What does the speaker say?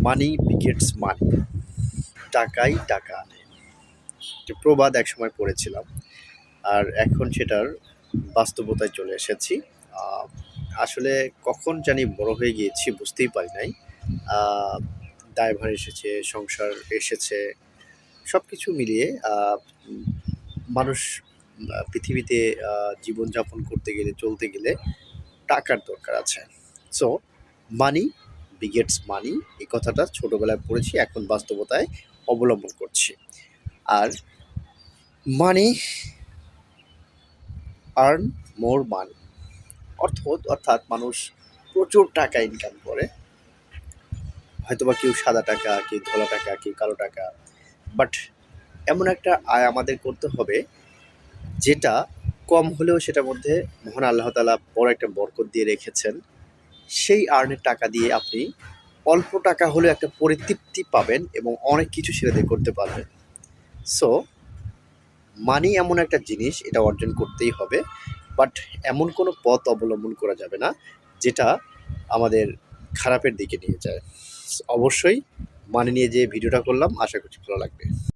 মানি begets মানি, টাকাই টাকা আনে। একটি প্রবাদ একসময় পড়েছিলাম, আর এখন সেটার বাস্তবতায় চলে এসেছি। আহ, আসলে কখন জানি বড় হয়ে গিয়েছি বুঝতেই পারি নাই। আহ, দায়ভার এসেছে, সংসার এসেছে, সব কিছু মিলিয়ে উম, মানুষ পৃথিবীতে জীবনযাপন করতে গেলে, চলতে গেলে টাকার দরকার আছে। সো মানি বিগেটস মানি, এই কথাটা ছোটবেলায় পড়েছি, এখন বাস্তবতায় অবলম্বন করছি। আর মানি আর্ন মোর মানি, অর্থাৎ মানুষ প্রচুর টাকা ইনকাম করে। হয়তোবা কেউ সাদা টাকা, কেউ ধলা টাকা, কেউ কালো টাকা, বাট এমন একটা আয় আমাদের করতে হবে যেটা কম হলেও সেটার মধ্যে মহান আল্লাহ তাআলা বড় একটা বরকত দিয়ে রেখেছেন। সেই আর্নের টাকা দিয়ে আপনি অল্প টাকা হলেও একটা পরিতৃপ্তি পাবেন এবং অনেক কিছু সেটা দিয়ে করতে পারবেন। সো মানি এমন একটা জিনিস, এটা অর্জন করতেই হবে, বাট এমন কোনো পথ অবলম্বন করা যাবে না যেটা আমাদের খারাপের দিকে নিয়ে যায়। অবশ্যই মানি নিয়ে যে ভিডিওটা করলাম, আশা করছি ভালো লাগবে।